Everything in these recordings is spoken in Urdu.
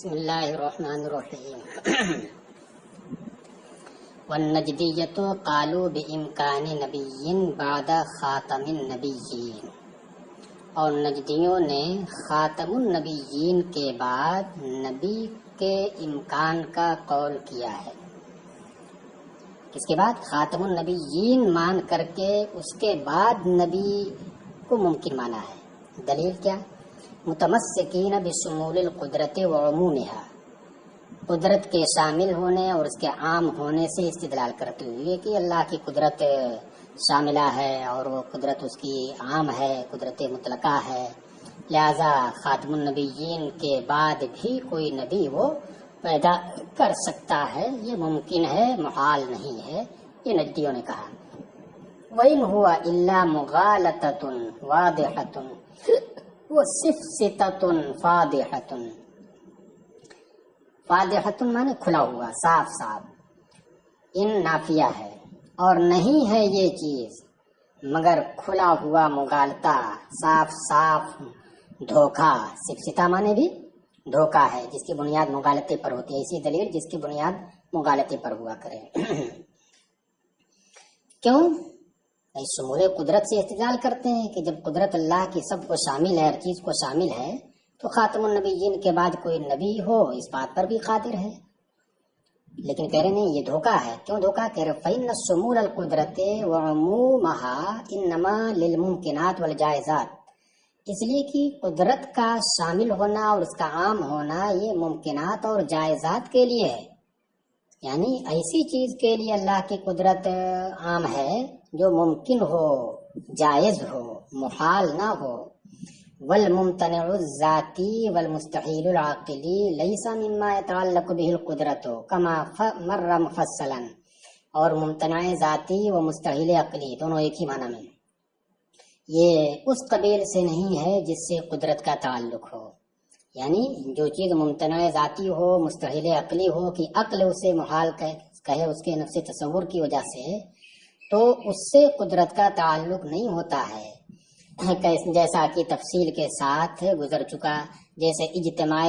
بسم اللہ الرحمن الرحیم والنجدیۃ قالوا بامکان نبی بعد خاتم النبیین، اور نجدیوں نے خاتم النبیین کے بعد نبی کے امکان کا قول کیا ہے۔ اس کے بعد خاتم النبیین مان کر کے اس کے بعد نبی کو ممکن مانا ہے۔ دلیل کیا؟ متمسکین بشمول القدرت وعمومها، قدرت کے شامل ہونے اور اس کے عام ہونے سے استدلال کرتے ہوئے کہ اللہ کی قدرت شاملہ ہے اور وہ قدرت اس کی عام ہے، قدرت مطلقہ ہے، لہذا خاتم النبیین کے بعد بھی کوئی نبی وہ پیدا کر سکتا ہے، یہ ممکن ہے، محال نہیں ہے، یہ نجدیوں نے کہا۔ وَإِنْ هُوَ إِلَّا مُغَالَطَةٌ وَاضِحَةٌ وَصِفْصِتَةٌ فَاضِحَةٌ، فاضحۃ مانے کھلا ہوا، صاف صاف، ان نافیہ ہے، اور نہیں ہے یہ چیز مگر کھلا ہوا مغالطہ، صاف صاف دھوکہ۔ سفسطہ مانے بھی دھوکہ ہے، جس کی بنیاد مغالطے پر ہوتی ہے، اسی دلیل جس کی بنیاد مغالطے پر ہوا کرے۔ کیوں؟ شمول قدرت سے استدلال کرتے ہیں کہ جب قدرت اللہ کی سب کو شامل ہے، ہر چیز کو شامل ہے، تو خاتم النبیین کے بعد کوئی نبی ہو اس بات پر بھی قادر ہے۔ لیکن کہہ رہے نہیں، یہ دھوکہ ہے۔ کیوں دھوکہ؟ کہہ رہے فَإِنَّ شُمُولَ الْقُدْرَةِ وَعُمُومَهَا إِنَّمَا لِلْمُمْكِنَاتِ وَالْجَائِزَاتِ، اس لیے کہ قدرت کا شامل ہونا اور اس کا عام ہونا یہ ممکنات اور جائزات کے لیے ہے، یعنی ایسی چیز کے لیے اللہ کی قدرت عام ہے جو ممکن ہو، جائز ہو، محال نہ ہو۔ والممتنع الذاتی والمستحیل العقلی لیس مما يتعلق به القدرت کما مر مفصلا، اور ممتنع ذاتی و مستحیل عقلی دونوں ایک ہی معنی میں، یہ اس قبیل سے نہیں ہے جس سے قدرت کا تعلق ہو، یعنی جو چیز ممتنع ذاتی ہو، مستحیل عقلی ہو کہ عقل اسے محال کہے اس کے نفس تصور کی وجہ سے، تو اس سے قدرت کا تعلق نہیں ہوتا ہے، جیسا کہ تفصیل کے ساتھ گزر چکا۔ جیسے اجتماع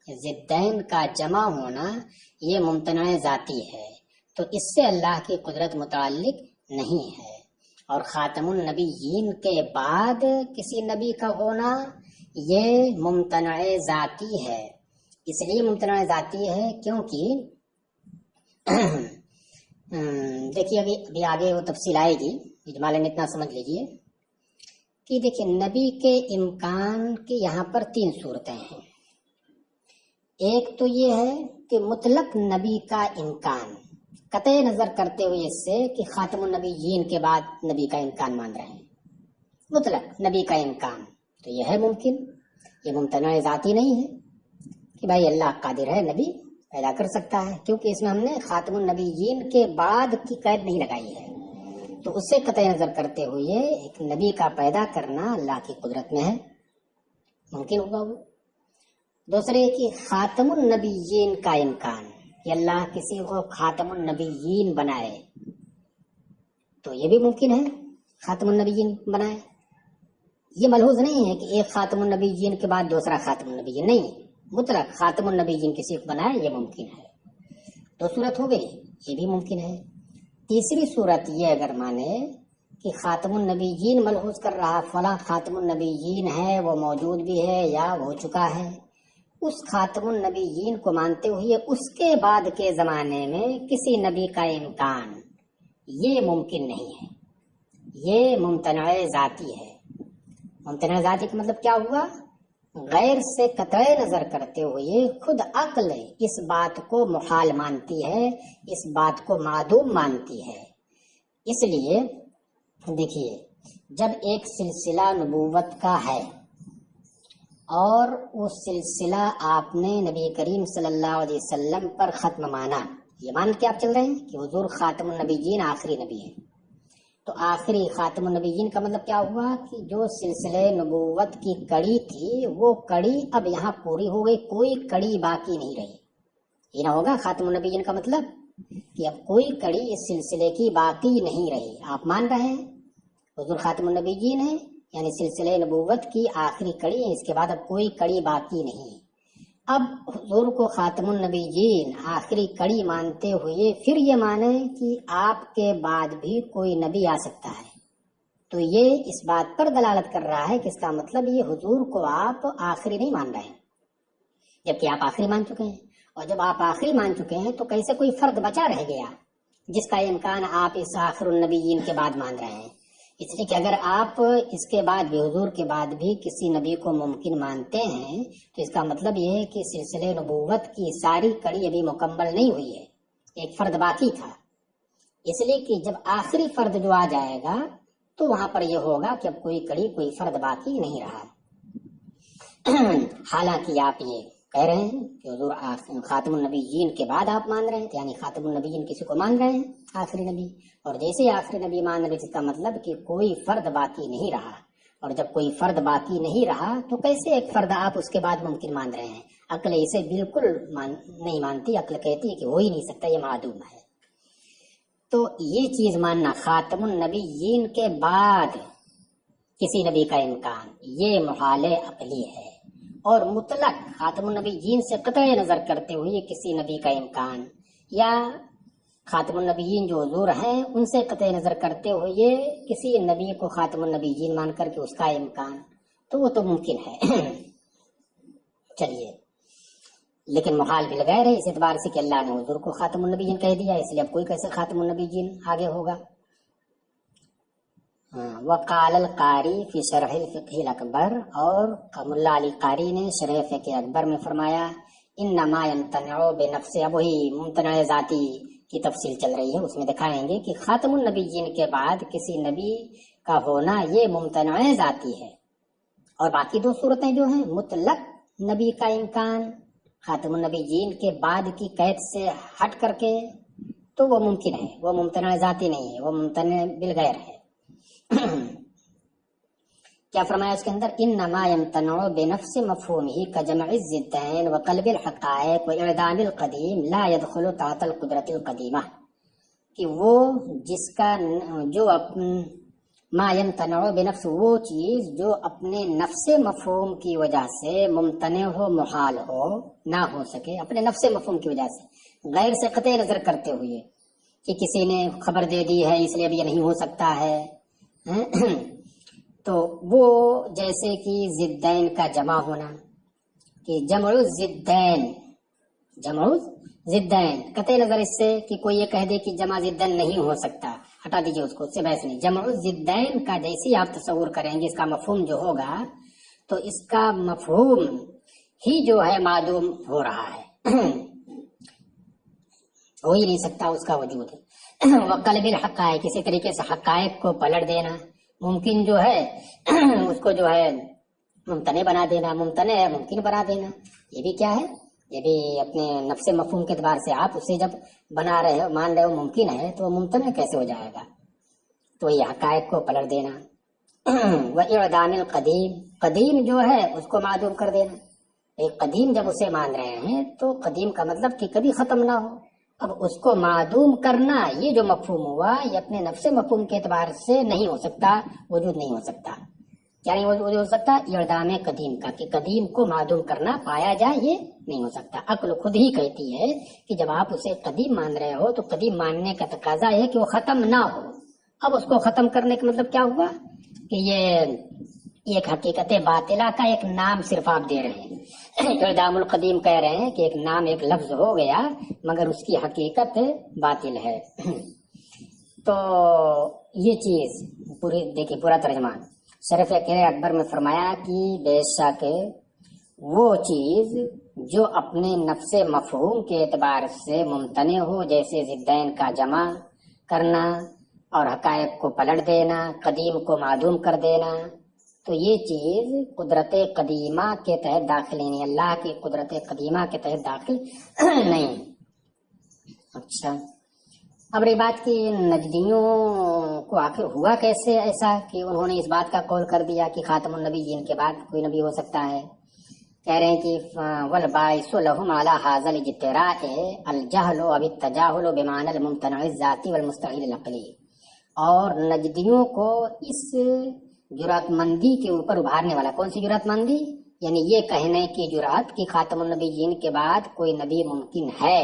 ضدین کا جمع ہونا یہ ممتنع ذاتی ہے، تو اس سے اللہ کی قدرت متعلق نہیں ہے۔ اور خاتم النبیین کے بعد کسی نبی کا ہونا یہ ممتنع ذاتی ہے، اس لیے ممتنع ذاتی ہے کیونکہ دیکھیے ابھی آگے وہ تفصیل آئے گی، اجمالاً اتنا سمجھ لیجئے کہ دیکھیے نبی کے امکان کی یہاں پر 3 صورتیں ہیں۔ ایک تو یہ ہے کہ مطلق نبی کا امکان، قطع نظر کرتے ہوئے اس سے کہ خاتم النبیین کے بعد نبی کا امکان مان رہے ہیں، مطلق نبی کا امکان تو یہ ہے ممکن، یہ ممتنع ذاتی نہیں ہے کہ بھائی اللہ قادر ہے نبی پیدا کر سکتا ہے، کیونکہ اس میں ہم نے خاتم النبیین کے بعد کی قید نہیں لگائی ہے، تو اس سے قطع نظر کرتے ہوئے ایک نبی کا پیدا کرنا اللہ کی قدرت میں ہے، ممکن ہوگا وہ۔ دوسرے کہ خاتم النبیین کا امکان، کہ اللہ کسی کو خاتم النبیین بنائے، تو یہ بھی ممکن ہے، خاتم النبیین بنائے۔ یہ ملحوظ نہیں ہے کہ ایک خاتم النبیین کے بعد دوسرا خاتم النبیین، نہیں، مطلق خاتم النبیین کسی کو بنائے یہ ممکن ہے۔ تو صورت ہو گئی، یہ بھی ممکن ہے۔ تیسری صورت یہ اگر مانے کہ خاتم النبیین ملحوظ کر رہا فلاں خاتم النبیین ہے، وہ موجود بھی ہے یا ہو چکا ہے، اس خاتم النبیین کو مانتے ہوئے اس کے بعد کے زمانے میں کسی نبی کا امکان یہ ممکن نہیں ہے، یہ ممتنع ذاتی ہے۔ ممتنع ذاتی کا مطلب کیا ہوا؟ غیر سے قطع نظر کرتے ہوئے خود عقل اس بات کو محال مانتی ہے، اس بات کو معدوم مانتی ہے۔ اس لیے دیکھیے جب ایک سلسلہ نبوت کا ہے اور وہ سلسلہ آپ نے نبی کریم صلی اللہ علیہ وسلم پر ختم مانا، یہ مان کے آپ چل رہے ہیں کہ حضور خاتم النبیین آخری نبی ہے، تو آخری خاتم النبیین کا مطلب کیا ہوا کہ جو سلسلے نبوت کی کڑی تھی وہ کڑی اب یہاں پوری ہو گئی، کوئی کڑی باقی نہیں رہی۔ یہ نہ ہوگا خاتم النبیین کا مطلب کہ اب کوئی کڑی اس سلسلے کی باقی نہیں رہی، آپ مان رہے ہیں حضور خاتم النبیین ہے، یعنی سلسلے نبوت کی آخری کڑی ہے، اس کے بعد اب کوئی کڑی باقی نہیں، اب حضور کو خاتم النبیین آخری کڑی مانتے ہوئے پھر یہ مانے کہ آپ کے بعد بھی کوئی نبی آ سکتا ہے، تو یہ اس بات پر دلالت کر رہا ہے کہ اس کا مطلب یہ حضور کو آپ آخری نہیں مان رہے ہیں، جبکہ آپ آخری مان چکے ہیں۔ اور جب آپ آخری مان چکے ہیں تو کیسے کوئی فرد بچا رہ گیا جس کا امکان آپ اس آخر النبیین کے بعد مان رہے ہیں؟ اس لیے کہ اگر آپ اس کے بعد بھی حضور کے بعد بھی کسی نبی کو ممکن مانتے ہیں تو اس کا مطلب یہ ہے کہ سلسلے نبوت کی ساری کڑی ابھی مکمل نہیں ہوئی ہے، ایک فرد باقی تھا۔ اس لیے کہ جب آخری فرد جو آ جائے گا تو وہاں پر یہ ہوگا کہ اب کوئی کڑی کوئی فرد باقی نہیں رہا۔ حالانکہ آپ یہ کہہ رہے ہیں کہ حضور خاتم النبیین کے بعد آپ مان رہے ہیں، یعنی خاتم النبیین کسی کو مان رہے ہیں آخری نبی، اور جیسے ہی آخری نبی مان رہے، جس کا مطلب کہ کوئی فرد باقی نہیں رہا، اور جب کوئی فرد باقی نہیں رہا تو کیسے ایک فرد آپ اس کے بعد ممکن مان رہے ہیں؟ عقل اسے بالکل نہیں مانتی، عقل کہتی ہے کہ ہو ہی نہیں سکتا، یہ معدوم ہے۔ تو یہ چیز ماننا خاتم النبیین کے بعد کسی نبی کا امکان، یہ محال عقلی ہے، اور مطلق خاتم النبیین سے قطع نظر کرتے ہوئے کسی نبی کا امکان، یا خاتم النبیین جو حضور ہیں ان سے قطع نظر کرتے ہوئے کسی نبی کو خاتم النبیین مان کر کے اس کا امکان، تو وہ تو ممکن ہے۔ چلیے، لیکن محال بالغیر ہے اس اعتبار سے کہ اللہ نے حضور کو خاتم النبیین کہہ دیا، اس لیے اب کوئی کیسے خاتم النبیین آگے ہوگا۔ وقال القاری فی شرح الفقہ الاکبر، اور ملا علی قاری نے شرح فقہ اکبر میں فرمایا انما یمتنع بنفس، اب وہی ممتنع ذاتی کی تفصیل چل رہی ہے، اس میں دکھائیں گے کہ خاتم النبیین کے بعد کسی نبی کا ہونا یہ ممتنع ذاتی ہے، اور باقی دو صورتیں جو ہیں مطلق نبی کا امکان خاتم النبیین کے بعد کی قید سے ہٹ کر کے، تو وہ ممکن ہے، وہ ممتنع ذاتی نہیں ہے، وہ ممتنع بالغیر ہے۔ کیا فرمایا اس کے اندر؟ انما یمتنع بنفس مفہومہ کجمع الضدین وقلب الحقائق واعدام القدیم لا يدخل تحت القدرت القدیمہ، کہ وہ جس کا جو ما یمتنع بنفس، وہ چیز جو اپنے نفس مفہوم کی وجہ سے ممتنع ہو، محال ہو، نہ ہو سکے، اپنے نفس مفہوم کی وجہ سے، غیر سے قطع نظر کرتے ہوئے کہ کسی نے خبر دے دی ہے اس لیے اب یہ نہیں ہو سکتا ہے، تو وہ جیسے کہ ضدین کا جمع ہونا، کہ جمع ضدین قطع نظر اس سے کہ کوئی یہ کہہ دے کہ جمع ضدین نہیں ہو سکتا، ہٹا دیجئے اس کو، اس سے بحث نہیں۔ جمع ضدین کا جیسے آپ تصور کریں گے اس کا مفہوم جو ہوگا، تو اس کا مفہوم ہی جو ہے معدوم ہو رہا ہے، ہو ہی نہیں سکتا اس کا وجود۔ وقلب الحقائق، کسی طریقے سے حقائق کو پلٹ دینا، ممکن جو ہے اس کو جو ہے ممتنع بنا دینا، ممتنع ممکن بنا دینا، یہ بھی کیا ہے؟ یہ بھی اپنے نفس مفہوم کے اعتبار سے آپ اسے جب بنا رہے ہو، مان رہے ہو ممکن ہے، تو ممتنع کیسے ہو جائے گا؟ تو یہ حقائق کو پلٹ دینا۔ وَإِعْدَامِ الْقَدِيمِ، قدیم جو ہے اس کو معدوم کر دینا۔ ایک قدیم جب اسے مان رہے ہیں تو قدیم کا مطلب کہ کبھی ختم نہ ہو، اب اس کو معدوم کرنا، یہ جو مفہوم ہوا یہ اپنے نفس مفہوم کے اعتبار سے نہیں ہو سکتا، وجود نہیں ہو سکتا۔ کیا نہیں وجود ہو سکتا؟ اعدام قدیم کا، کہ قدیم کو معدوم کرنا، پایا جائے، یہ نہیں ہو سکتا۔ عقل خود ہی کہتی ہے کہ جب آپ اسے قدیم مان رہے ہو تو قدیم ماننے کا تقاضا ہے کہ وہ ختم نہ ہو۔ اب اس کو ختم کرنے کا مطلب کیا ہوا؟ کہ یہ ایک حقیقت باطلہ کا ایک نام صرف آپ دے رہے ہیں، اعدام القدیم کہہ رہے ہیں کہ ایک نام، ایک لفظ ہو گیا مگر اس کی حقیقت باطل ہے۔ تو یہ چیز پوری دیکھیے، پورا ترجمہ شرف اکبر میں فرمایا کہ بے شک وہ چیز جو اپنے نفس مفہوم کے اعتبار سے ممتنع ہو، جیسے ضدین کا جمع کرنا اور حقائق کو پلٹ دینا، قدیم کو معدوم کر دینا، تو یہ چیز قدرت قدیمہ کے تحت داخل نہیں، اللہ کی قدرت قدیمہ کے تحت داخل نہیں۔ اچھا، اب رہی بات کی نجدیوں کو آخر ہوا کیسے ایسا کہ انہوں نے اس بات کا قول کر دیا کہ خاتم النبیین کے بعد کوئی نبی ہو سکتا ہے؟ کہہ رہے ہیں کہ والباعث لهم على هذا الاجتراء الجهل او التجاهل بمعنى الممتنع الذاتی والمستحیل العقلی، اور نجدیوں کو اس جرات مندی کے اوپر ابھارنے والا، کون سی جرات مندی؟ یعنی یہ کہنے کی جرات کہ خاتم النبیین کے بعد کوئی نبی ممکن ہے،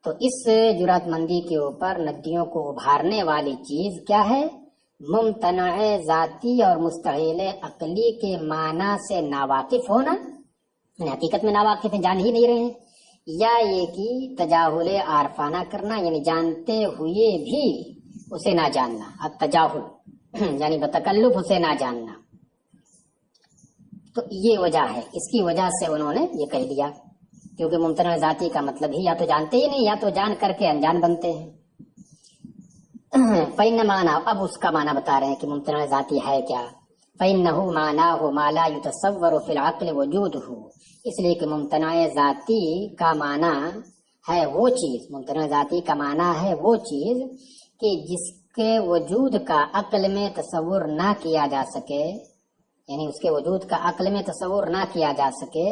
تو اس جرات مندی کے اوپر ندیوں کو ابھارنے والی چیز کیا ہے؟ ممتنع ذاتی اور مستحیل عقلی کے معنی سے ناواقف ہونا، یعنی حقیقت میں ناواقف ہیں، جان ہی نہیں رہے ہیں، یا یہ کہ تجاہل عارفانہ کرنا، یعنی جانتے ہوئے بھی اسے نہ جاننا، التجاہل یعنی بتکلف اسے نہ جاننا۔ تو یہ وجہ ہے، اس کی وجہ سے انہوں نے یہ کہہ دیا، کیونکہ ممتنع ذاتی کا مطلب ہی یا تو جانتے ہی نہیں یا تو جان کر کے انجان بنتے ہیں۔ فَإِنَّ مَعْنَاهُ، اب اس کا معنی بتا رہے ہیں کہ ممتنع ذاتی ہے کیا۔ فَإِنَّهُ مَعْنَاهُ مَا لَا يُتَصَوَّرُ فِي الْعَقْلِ وُجُودُهُ، اس لیے کہ ممتنع ذاتی کا معنی ہے وہ چیز، ممتنع ذاتی کا معنی ہے وہ چیز کہ جس کے وجود کا عقل میں تصور نہ کیا جا سکے، یعنی اس کے وجود کا عقل میں تصور نہ کیا جا سکے،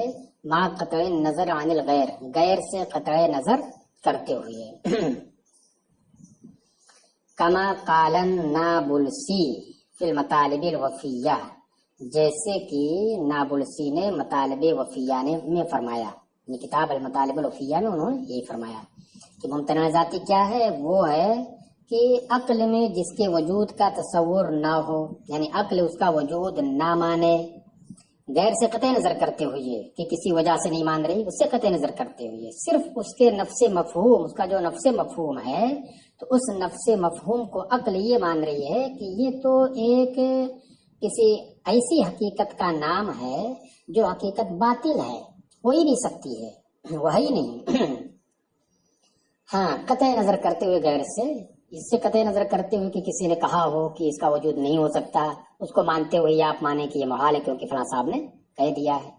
ما قطع نظر عن الغیر، غیر سے قطع نظر کرتے ہوئے۔ کما قال النابلسی فی المطالب الوفیہ، جیسے کہ نابلسی نے مطالب وفیہ میں فرمایا، یہ کتاب المطالب الوفیہ میں انہوں نے یہی فرمایا کہ ممتنع ذاتی کیا ہے؟ وہ ہے کہ عقل میں جس کے وجود کا تصور نہ ہو، یعنی عقل اس کا وجود نہ مانے، غیر سے قطع نظر کرتے ہوئے کہ کسی وجہ سے نہیں مان رہی، اس سے قطع نظر کرتے ہوئے صرف اس کے نفس مفہوم، اس کا جو نفس مفہوم ہے، تو اس نفس مفہوم کو عقل یہ مان رہی ہے کہ یہ تو ایک کسی ایسی حقیقت کا نام ہے جو حقیقت باطل ہے، ہو ہی نہیں سکتی ہے، وہ ہی نہیں۔ ہاں، قطع نظر کرتے ہوئے غیر سے، اس سے قطع نظر کرتے ہوئے کہ کسی نے کہا ہو کہ اس کا وجود نہیں ہو سکتا، اس کو مانتے ہوئے آپ مانیں کہ یہ محال ہے کیونکہ فلاں صاحب نے کہہ دیا ہے۔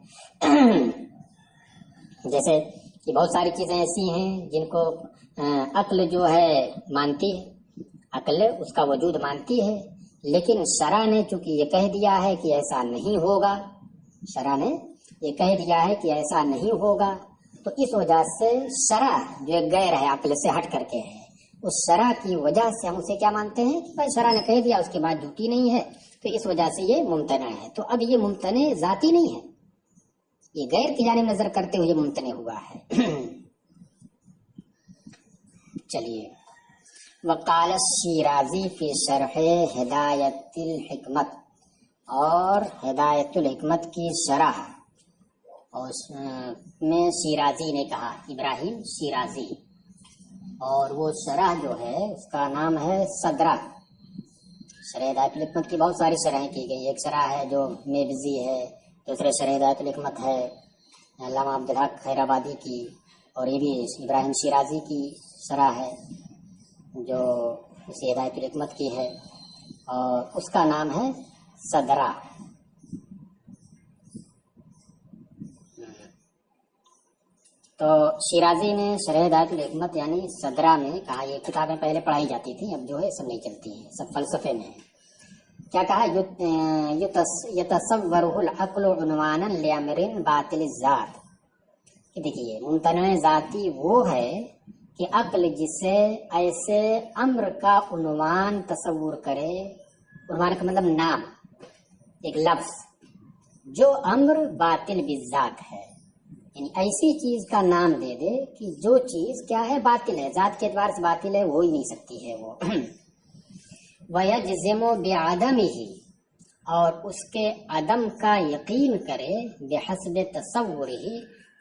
جیسے کہ بہت ساری چیزیں ایسی ہیں جن کو عقل جو ہے مانتی ہے، عقل اس کا وجود مانتی ہے، لیکن شرع نے چونکہ یہ کہہ دیا ہے کہ ایسا نہیں ہوگا، شرع نے یہ کہہ دیا ہے کہ ایسا نہیں ہوگا، تو اس وجہ سے شرع جو ایک غیر ہے، عقل سے ہٹ کر کے ہے، اس شرع کی وجہ سے ہم اسے کیا مانتے ہیں کہ بھائی شرع نے کہہ دیا، اس کے بعد جھوٹی نہیں ہے، تو اس وجہ سے یہ ممتنع ہے۔ تو اب یہ ممتنع ذاتی نہیں ہے، یہ غیر کی جانب نظر کرتے ہوئے ممتنع ہوا ہے۔ چلیے، وقال الشیرازی فی شرح ہدایت الحکمت، اور ہدایت الحکمت کی شرح اور میں شیرازی نے کہا، ابراہیم شیرازی، اور وہ شرح جو ہے اس کا نام ہے صدرہ۔ شرح ہدایت الحکمت کی بہت ساری شرحیں کی گئی، ایک شرح ہے جو میبزی ہے، دوسرے شرح ہدایت الحکمت ہے علامہ عبدالحق خیرآبادی کی، اور یہ بھی ابراہیم شیرازی کی شرح ہے جو اسی ہدایت الحکمت کی ہے، اور اس کا نام ہے صدرہ۔ تو شیرازی نے شرح ہدایت الحکمت یعنی صدرہ میں کہا، یہ کتابیں پہلے پڑھائی جاتی تھیں، اب جو ہے سب نہیں چلتی ہیں، سب فلسفے میں ہے۔ کیا کہا؟ یتصورہ العقل عنوانا لامر باطل الذات، کہ دیکھیے ممتنع ذاتی وہ ہے کہ عقل جسے ایسے امر کا عنوان تصور کرے، عنوان کا مطلب نام، ایک لفظ، جو امر باطل بالذات ہے، یعنی ایسی چیز کا نام دے دے کہ جو چیز کیا ہے؟ باطل ہے، ذات کے اعتبار سے باطل ہے، ہو ہی نہیں سکتی ہے وہ۔ وَيَجْزِمُ بِعَدَمِهِ، اور اس کے عدم کا یقین کرے، بحسب تصورہ،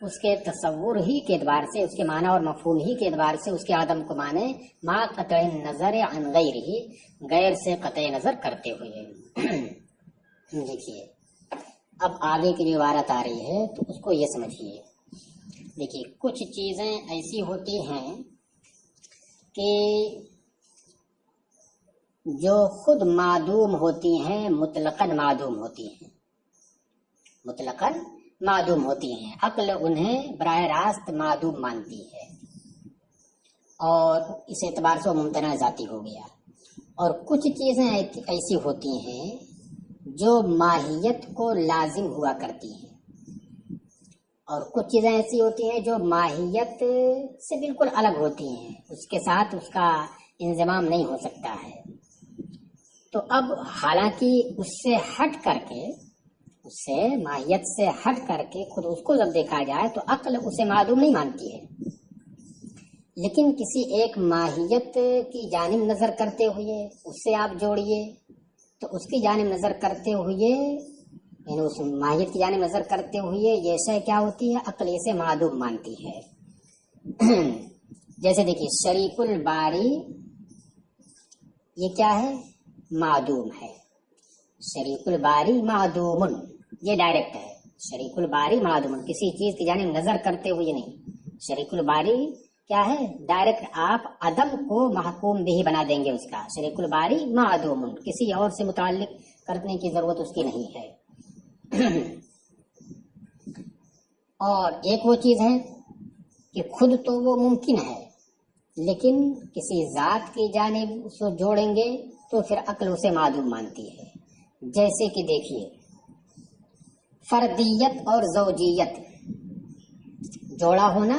اس کے تصور ہی کے اعتبار سے، اس کے معنی اور مفہوم ہی کے اعتبار سے اس کے عدم کو مانے، ما قطع نظر عن غیرہ، غیر سے قطع نظر کرتے ہوئے۔ دیکھیے اب آگے کی جو عبارت آ رہی ہے تو اس کو یہ سمجھیے۔ دیکھیے کچھ چیزیں ایسی ہوتی ہیں کہ جو خود معدوم ہوتی ہیں، مطلقاً معدوم ہوتی ہیں، مطلقاً معدوم ہوتی ہیں، عقل انہیں براہ راست معدوم مانتی ہے، اور اس اعتبار سے وہ ممتنع ذاتی ہو گیا۔ اور کچھ چیزیں ایسی ہوتی ہیں جو ماہیت کو لازم ہوا کرتی ہیں، اور کچھ چیزیں ایسی ہوتی ہیں جو ماہیت سے بالکل الگ ہوتی ہیں، اس کے ساتھ اس کا انضمام نہیں ہو سکتا ہے۔ تو اب حالانکہ اس سے ہٹ کر کے اس سے ماہیت سے ہٹ کر کے خود اس کو جب دیکھا جائے تو عقل اسے معدوم نہیں مانتی ہے، لیکن کسی ایک ماہیت کی جانب نظر کرتے ہوئے اس سے آپ جوڑیے تو اس کی جانب نظر کرتے ہوئے، یعنی اس ماہیت کی جانب نظر کرتے ہوئے یہ شے کیا ہوتی ہے، عقل اسے معدوم مانتی ہے۔ جیسے دیکھیے شریک الباری یہ کیا ہے، معدوم ہے، شریک الباری معدوم، یہ ڈائریکٹ ہے، شریک الباری معدوم، کسی چیز کی جانب نظر کرتے ہوئے نہیں۔ شریک الباری کیا ہے، ڈائریکٹ آپ عدم کو محکوم بھی بنا دیں گے اس کا، شریک الباری معدوم، کسی اور سے متعلق کرنے کی ضرورت اس کی نہیں ہے۔ اور ایک وہ چیز ہے کہ خود تو وہ ممکن ہے لیکن کسی ذات کی جانب اس کو جوڑیں گے تو پھر عقل اسے معدوم مانتی ہے۔ جیسے کہ دیکھیے فردیت اور زوجیت، جوڑا ہونا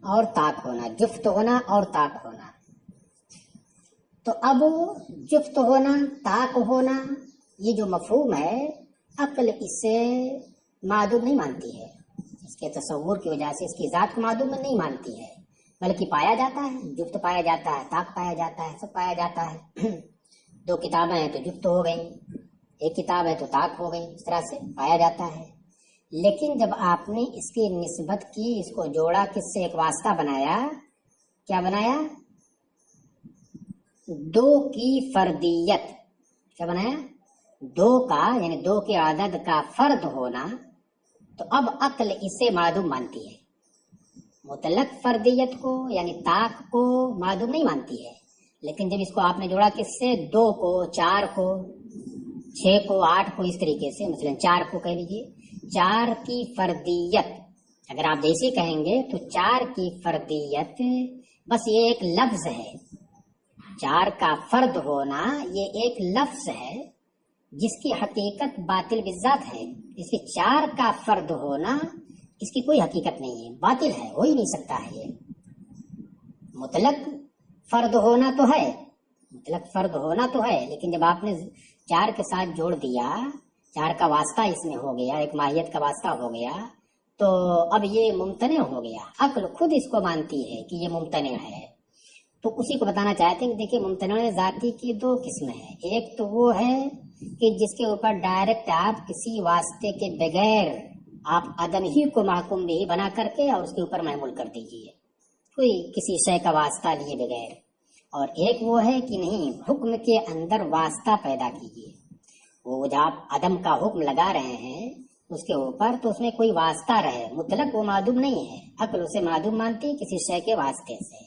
اور طاق ہونا، جفت ہونا اور طاق ہونا۔ تو اب جفت ہونا، طاق ہونا، یہ جو مفہوم ہے عقل اسے معدوم نہیں مانتی ہے، اس کے تصور کی وجہ سے اس کی ذات کو معدوم نہیں مانتی ہے، بلکہ پایا جاتا ہے، جفت پایا جاتا ہے، طاق پایا جاتا ہے، سب پایا جاتا ہے۔ دو کتابیں ہیں تو جفت ہو گئی، ایک کتاب ہے تو طاق ہو گئی، اس طرح سے پایا جاتا ہے۔ لیکن جب آپ نے اس کی نسبت کی، اس کو جوڑا، کس سے، ایک واسطہ بنایا، کیا بنایا، دو کی فردیت، کیا بنایا، دو کا، یعنی دو کے عدد کا فرد ہونا، تو اب عقل اسے معدوم مانتی ہے۔ مطلق فردیت کو یعنی طاق کو معدوم نہیں مانتی ہے، لیکن جب اس کو آپ نے جوڑا کس سے، دو کو، چار کو، 6 کو، 8 کو، اس طریقے سے، مثلا 4 کو کہہ لیجیے، 4 کی فردیت، اگر آپ جیسے کہیں گے تو 4 کی فردیت بس یہ ایک لفظ ہے، 4 کا فرد ہونا یہ ایک لفظ ہے جس کی حقیقت باطل بالذات ہے۔ اس کے 4 کا فرد ہونا اس کی کوئی حقیقت نہیں ہے، باطل ہے، ہو ہی نہیں سکتا ہے۔ یہ مطلق فرد ہونا تو ہے، مطلق فرد ہونا تو ہے، لیکن جب آپ نے 4 کے ساتھ جوڑ دیا، 4 کا واسطہ اس میں ہو گیا، ایک ماہیت کا واسطہ ہو گیا، تو اب یہ ممتنع ہو گیا، عقل خود اس کو مانتی ہے کہ یہ ممتنع ہے۔ تو اسی کو بتانا چاہتے ہیں کہ دیکھیے ممتنع ذاتی کی 2 قسمیں ہیں، ایک تو وہ ہے کہ جس کے اوپر ڈائریکٹ آپ کسی واسطے کے بغیر آپ عدم ہی کو محکوم بھی بنا کر کے اور اس کے اوپر محمول کر دیجیے، کوئی کسی شے کا واسطہ لیے بغیر۔ اور ایک وہ ہے کہ نہیں، حکم کے اندر واسطہ پیدا کیجیے، وہ جب آپ عدم کا حکم لگا رہے ہیں اس کے اوپر تو اس میں کوئی واسطہ رہے، مطلق وہ معدوم نہیں ہے، عقل اسے معدوم مانتی ہے کسی شے کے واسطے سے۔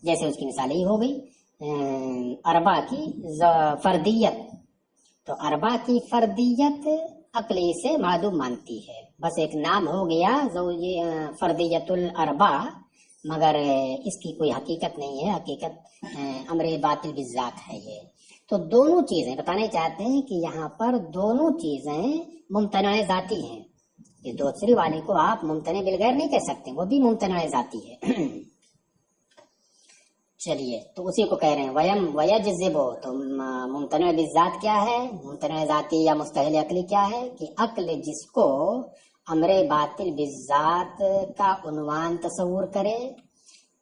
جیسے اس کی مثال یہ ہو گئی اربع کی فردیت، تو اربع کی فردیت عقل اسے معدوم مانتی ہے، بس ایک نام ہو گیا فردیت الاربع، مگر اس کی کوئی حقیقت نہیں ہے، حقیقت امر باطل بالذات ہے یہ۔ تو دونوں چیزیں بتانے چاہتے ہیں کہ یہاں پر دونوں چیزیں ممتنع ذاتی ہیں، یہ دوسری والی کو آپ ممتنع بالغیر نہیں کہہ سکتے، وہ بھی ممتنع ذاتی ہے۔ چلیے تو اسی کو کہہ رہے ہیں ویم ویجذبو، تو ممتنع بالذات کیا ہے، ممتنع ذاتی یا مستحیل عقلی کیا ہے کہ عقل جس کو امر باطل بالذات کا عنوان تصور کرے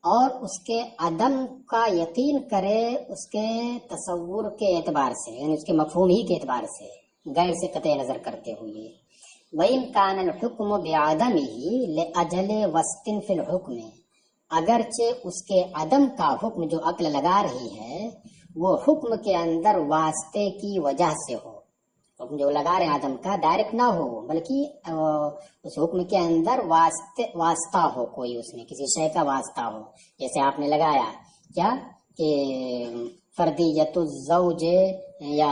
اور اس کے عدم کا یقین کرے اس کے تصور کے اعتبار سے، یعنی اس کے مفہوم ہی کے اعتبار سے، غیر سے قطع نظر کرتے ہوئے، وَإِنْ كَانَ الْحُكْمُ بِعَدَمِهِ لِأَجَلِ وَسْطٍ فِي الْحُكْمِ، اگرچہ اس کے عدم کا حکم جو عقل لگا رہی ہے وہ حکم کے اندر واسطے کی وجہ سے ہو، حکم جو لگا رہے ہیں عدم کا ڈائریکٹ نہ ہو بلکہ اس حکم کے اندر واسطہ ہو، کوئی اس میں کسی شے کا واسطہ ہو، جیسے آپ نے لگایا کیا کہ فردیت الزوج، یا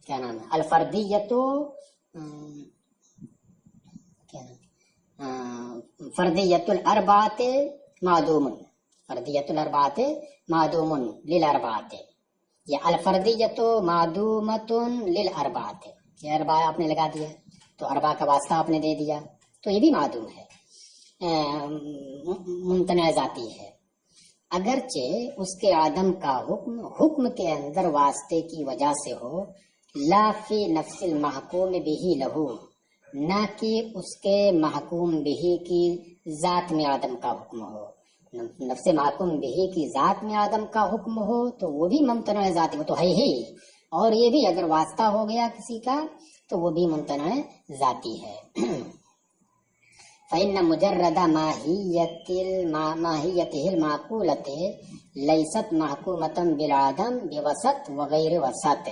کیا نام ہے الفردیت، فردیت الاربعۃ معدوم، فردیت الاربعۃ معدوم للاربعۃ، یا الفردیت معدومۃ للاربعۃ، یہ اربعہ آپ نے لگا دیا تو اربعہ کا واسطہ آپ نے دے دیا تو یہ بھی معدوم ہے، ممتنع ذاتی ہے، اگرچہ اس کے عدم کا حکم کے اندر واسطے کی وجہ سے ہو، لا فی نفس المحکوم بہ لہو، نہ کہ اس کے محکوم بہی کی ذات میں عدم کا حکم ہو. نفس محکوم بہی کی ذات میں عدم کا حکم ہو تو وہ بھی ممتنع ذاتی، وہ تو ہے ہی، اور یہ بھی اگر واسطہ ہو گیا کسی کا تو وہ بھی ممتنع ذاتی ہے. فإن مجرد ماہیتہ المعقولۃ لیست محکومۃ بالعدم بوسط وغیر وسط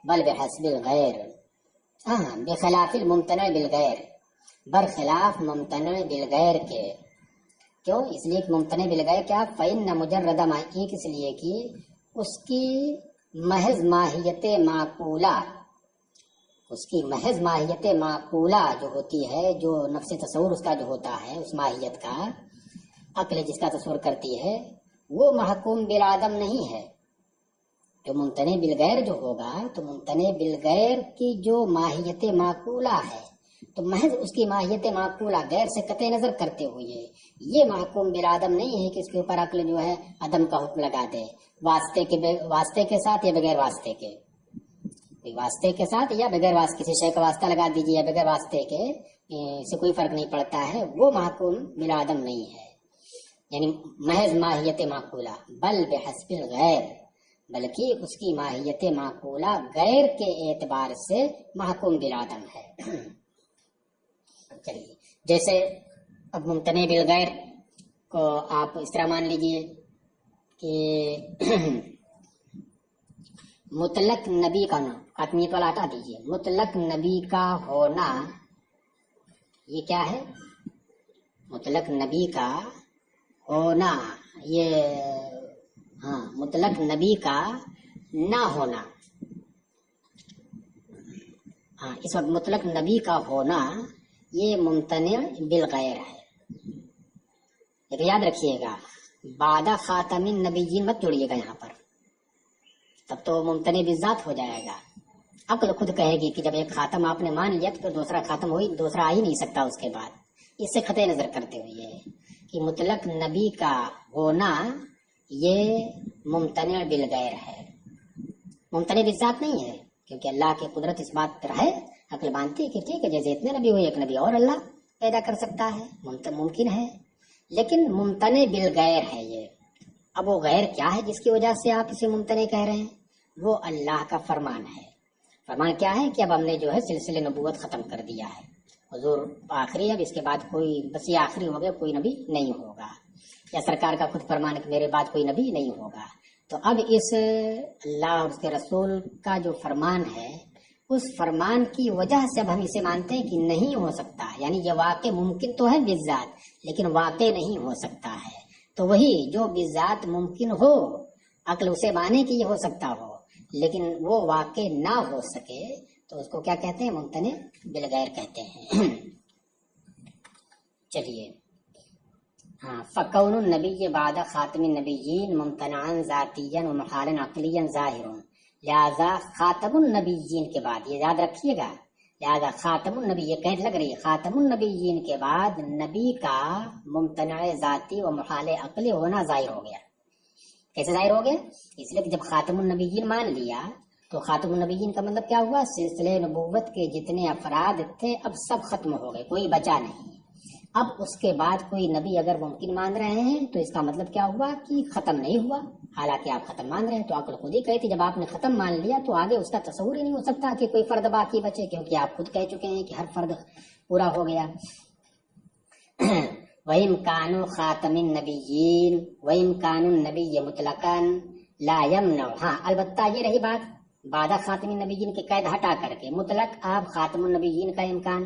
بل بحسب الغیر، بخلاف الممتنع بالغیر، برخلاف ممتنع بالغیر کے. کیوں؟ اس لیے کہ ممتنع بالغیر کیا؟ فإن مجرد ایک اس لیے کہ اس کی محض ماہیت معقولہ، اس کی محض ماہیت معقولہ جو ہوتی ہے، جو نفس تصور اس کا جو ہوتا ہے، اس ماہیت کا عقل جس کا تصور کرتی ہے، وہ محکوم بالعدم نہیں ہے. جو ممتنع بالغیر جو ہوگا تو ممتنع بالغیر کی جو ماہیت معقولہ ہے تو محض اس کی ماہیت معقولہ غیر سے قطع نظر کرتے ہوئے یہ محکوم بالعدم نہیں ہے کہ اس کے اوپر عقل جو ہے عدم کا حکم لگا دے، واسطے کے ساتھ یا بغیر واسطے کے. واسطے کے ساتھ یا بغیر واسطے، کسی شے کا واسطہ لگا دیجیے یا بغیر واسطے کے، سے کوئی فرق نہیں پڑتا ہے، وہ محکوم بالعدم نہیں ہے، یعنی محض ماہیت معقولہ. بل بحسب الغیر، بلکہ اس کی ماہیت معقولہ غیر کے اعتبار سے محکوم بالعدم ہے. چلیے، جیسے اب ممتنع بالغیر کو آپ اس طرح مان لیجیے کہ مطلق نبی کا نام، خاتمیت والا ہٹا دیجیے، مطلق نبی کا ہونا یہ کیا ہے؟ مطلق نبی کا ہونا یہ، ہاں، مطلق نبی کا نہ ہونا. ہاں، اس وقت مطلق نبی کا ہونا یہ ممتنع بالغیر ہے. لیکن یاد رکھیے گا بعد خاتم النبیین مت جوڑیے گا یہاں پر، تب تو ممتنع بالذات ہو جائے گا. عقل خود کہے گی کہ جب ایک خاتم آپ نے مان لیا تو دوسرا خاتم دوسرا آ ہی نہیں سکتا اس کے بعد. اس سے قطع نظر کرتے ہوئے کہ مطلق نبی کا ہونا یہ ممتنع بالغیر ہے، ممتنع بالذات نہیں ہے، کیونکہ اللہ کی قدرت اس بات پر ہے. عقل مانتی ہے کہ ٹھیک ہے، جیسے اتنے نبی ہوئے ایک نبی اور اللہ پیدا کر سکتا ہے، ممکن ہے، لیکن ممتنع بالغیر ہے یہ. اب وہ غیر کیا ہے جس کی وجہ سے آپ اسے ممتنع کہہ رہے ہیں؟ وہ اللہ کا فرمان ہے. فرمان کیا ہے کہ اب ہم نے جو ہے سلسلے نبوت ختم کر دیا ہے، حضور آخری، اب اس کے بعد کوئی، بس یہ آخری ہو گیا، کوئی نبی نہیں ہوگا. یا سرکار کا خود فرمان ہے کہ میرے بعد کوئی نبی نہیں ہوگا. تو اب اس اللہ اور اس کے رسول کا جو فرمان ہے، اس فرمان کی وجہ سے اب ہم اسے مانتے ہیں کہ نہیں ہو سکتا، یعنی یہ واقع ممکن تو ہے بالذات لیکن واقع نہیں ہو سکتا ہے. تو وہی جو بالذات ممکن ہو، عقل اسے مانے کہ یہ ہو سکتا ہو لیکن وہ واقع نہ ہو سکے تو اس کو کیا کہتے ہیں؟ ممتنع بالغیر کہتے ہیں. چلیے، ہاں، فکون النبی بعد خاتم النبیین ممتنعا ذاتیا و محالا عقلیا ظاہر، لہذا خاتم النبیین کے بعد، یہ یاد رکھیے گا، لہذا خاتم النبی، یہ قید لگ رہی ہے، خاتم النبیین کے بعد نبی کا ممتنع ذاتی و محال عقلی ہونا ظاہر ہو گیا. کیسے ظاہر ہو گیا؟ اس لیے کہ جب خاتم النبیین مان لیا تو خاتم النبیین کا مطلب کیا ہوا؟ سلسلے نبوت کے جتنے افراد تھے اب سب ختم ہو گئے، کوئی بچا نہیں. اب اس کے بعد کوئی نبی اگر ممکن مان رہے ہیں تو اس کا مطلب کیا ہوا کہ ختم نہیں ہوا، حالانکہ آپ ختم مان رہے ہیں. تو عقل خود ہی کہتی جب آپ نے ختم مان لیا تو آگے اس کا تصور ہی نہیں ہو سکتا کہ کوئی فرد باقی بچے، کیونکہ آپ خود کہہ چکے ہیں کہ ہر فرد پورا ہو گیا. وَإِمْكَانُ خَاتَمِ النَّبِيِّينَ وَإِمْكَانُ النَّبِيِّ مُطْلَقًا لَا يَمْنَعُ. ہاں، البتہ یہ رہی بات بعد خاتم النبیین کے قید ہٹا کر کے مطلق آپ خاتم النبیین کا امکان،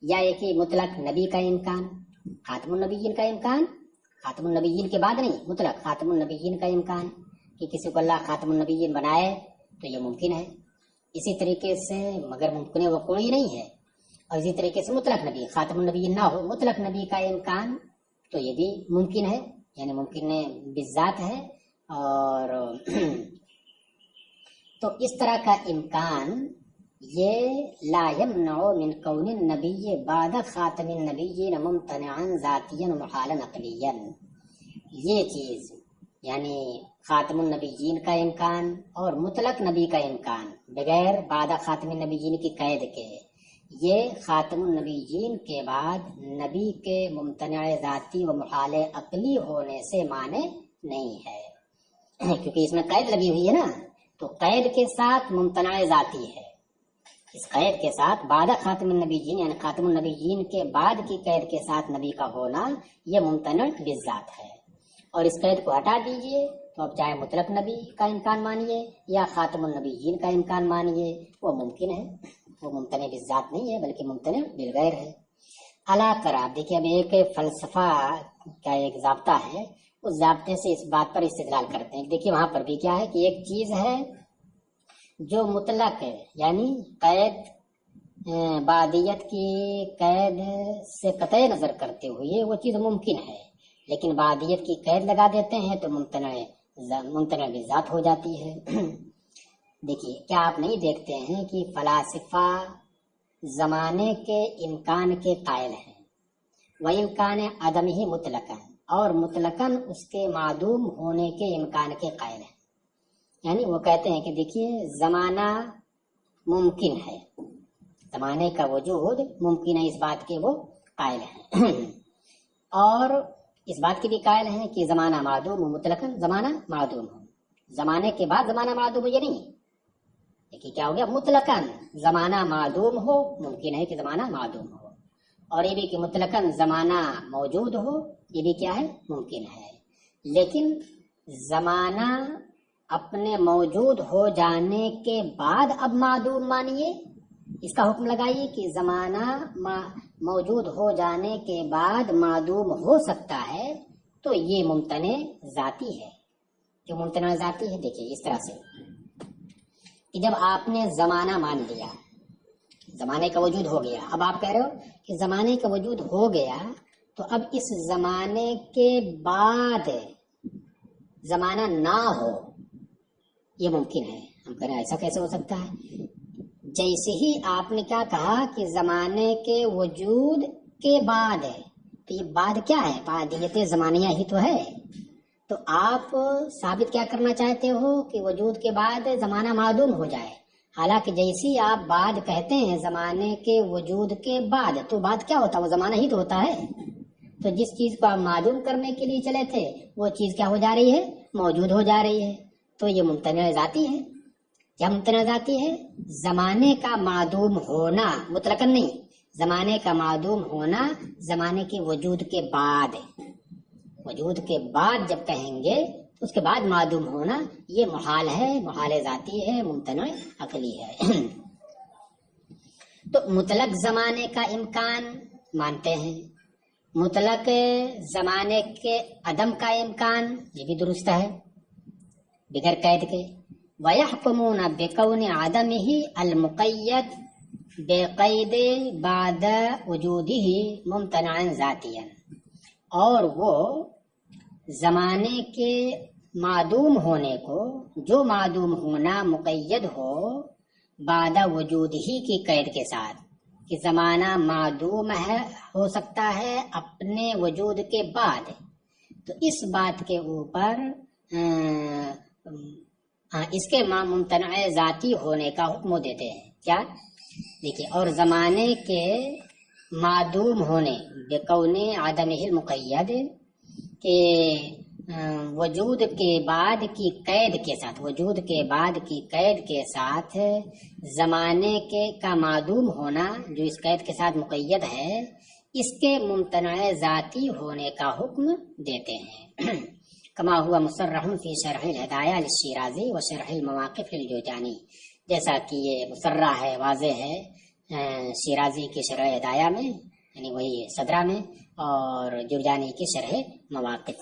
یا یہ کہ مطلق نبی کا امکان، خاتم النبیین کا امکان، خاتم النبیین کے بعد نہیں، مطلق خاتم النبیین کا امکان کہ کسی کو اللہ خاتم النبیین بنائے تو یہ ممکن ہے. اسی طریقے سے مگر ممکن وقوع ہی نہیں ہے. اور اسی طریقے سے مطلق نبی خاتم النبیین نہ ہو، مطلق نبی کا امکان تو یہ بھی ممکن ہے، یعنی ممکن بالذات ہے. اور تو اس طرح کا امکان یہ لا یمنع من کون النبی بعد خاتم النبیین ممتنعا ذاتیا محالا عقلیا، یہ چیز یعنی خاتم النبیین کا امکان اور مطلق نبی کا امکان بغیر بعد خاتم النبیین کی قید کے، یہ خاتم النبیین کے بعد نبی کے ممتنع ذاتی و محال عقلی ہونے سے مانے نہیں ہے، کیونکہ اس میں قید لگی ہوئی ہے نا، تو قید کے ساتھ ممتنع ذاتی ہے، اس قید کے ساتھ بعد خاتم النبیین یعنی خاتم النبیین کے بعد کی قید کے ساتھ نبی کا ہونا یہ ممتنع بالذات ہے، اور اس قید کو ہٹا دیجئے تو اب چاہے مطلق نبی کا امکان مانیے یا خاتم النبیین کا امکان مانیے، وہ ممکن ہے، وہ ممتنع بالذات نہیں ہے بلکہ ممتنع بالغیر ہے۔ علا قرار، دیکھیے اب ایک فلسفہ کا ایک ضابطہ ہے، اس ضابطے سے اس بات پر استدلال کرتے ہیں۔ دیکھیے وہاں پر بھی کیا ہے کہ ایک چیز ہے جو مطلق ہے، یعنی قید بعدیت کی قید سے قطع نظر کرتے ہوئے وہ چیز ممکن ہے، لیکن بعدیت کی قید لگا دیتے ہیں تو ممتنع بالذات ہو جاتی ہے۔ دیکھیے کیا آپ نہیں دیکھتے ہیں کہ فلاسفہ زمانے کے امکان کے قائل ہیں، وہ امکان عدم ہی مطلقاً، اور مطلقاً اس کے معدوم ہونے کے امکان کے قائل ہیں، یعنی وہ کہتے ہیں کہ دیکھیے زمانہ ممکن ہے، زمانے کا وجود ممکن ہے، اس بات کے وہ قائل ہیں، اور اس بات کی بھی قائل ہیں کہ زمانہ معدوم ہو، مطلقاً زمانہ معدوم ہو، زمانے کے بعد زمانہ معدوم ہو یہ نہیں، دیکھیے کیا ہو گیا، مطلقاً زمانہ معدوم ہو، ممکن ہے کہ زمانہ معدوم ہو، اور یہ بھی کہ مطلقاً زمانہ موجود ہو، یہ بھی کیا ہے، ممکن ہے، لیکن زمانہ اپنے موجود ہو جانے کے بعد اب معدوم مانیے، اس کا حکم لگائیے کہ زمانہ موجود ہو جانے کے بعد معدوم ہو سکتا ہے، تو یہ ممتنع ذاتی ہے، جو ممتنع ذاتی ہے۔ دیکھیے اس طرح سے کہ جب آپ نے زمانہ مان لیا، زمانے کا وجود ہو گیا، اب آپ کہہ رہے ہو کہ زمانے کا وجود ہو گیا تو اب اس زمانے کے بعد زمانہ نہ ہو یہ ممکن ہے۔ ہم کہہ رہے ہیں ایسا کیسے ہو سکتا ہے؟ جیسے ہی آپ نے کیا کہا کہ زمانے کے وجود کے بعد ہے، تو یہ بعد کیا ہے؟ بعدیت زمانیہ ہی تو ہے، تو آپ ثابت کیا کرنا چاہتے ہو کہ وجود کے بعد زمانہ معدوم ہو جائے، حالانکہ جیسی آپ بعد کہتے ہیں زمانے کے وجود کے بعد، تو بعد کیا ہوتا ہے؟ وہ زمانہ ہی تو ہوتا ہے، تو جس چیز کو آپ معدوم کرنے کے لیے چلے تھے وہ چیز کیا ہو جا رہی ہے؟ موجود ہو جا رہی ہے، تو یہ ممتنع ذاتی ہے۔ کیا ممتنع ذاتی ہے؟ زمانے کا معدوم ہونا، مطلقاً نہیں، زمانے کا معدوم ہونا زمانے کے وجود کے بعد، وجود کے بعد جب کہیں گے تو اس کے بعد معدوم ہونا یہ محال ہے، محال ذاتی ہے، ممتنع عقلی ہے۔ تو مطلق زمانے کا امکان مانتے ہیں، مطلق زمانے کے عدم کا امکان یہ بھی درست ہے بغیر قید کے۔ وَيَحْكُمُونَ بِكَوْنِ عَدَمِهِ الْمُقَيَّدِ بِقَيْدِ بَعْدَ وُجُودِهِ مُمْتَنَعًا ذَاتِيًا، اور وہ زمانے کے معدوم ہونے کو، جو معدوم ہونا مقید ہو بعد وجود ہی کی قید کے ساتھ، کہ زمانہ معدوم ہے، ہو سکتا ہے اپنے وجود کے بعد، تو اس بات کے اوپر اس کے ممتنع ذاتی ہونے کا حکم دیتے ہیں۔ کیا؟ دیکھیے، اور زمانے کے معدوم ہونے بکون عدمہ المقید، کہ وجود کے بعد کی قید کے ساتھ، وجود کے بعد کی قید کے ساتھ زمانے کے کا معدوم ہونا جو اس قید کے ساتھ مقید ہے، اس کے ممتنع ذاتی ہونے کا حکم دیتے ہیں۔ کما ہوا مصرح فی شرح الہدایہ للشیرازی و شرح المواقف للجوجانی، جیسا کہ یہ مصرح ہے، واضح ہے شیرازی کی شرح ہدایہ میں، یعنی وہی صدرہ میں، اور جرجانی کی شرح مواقف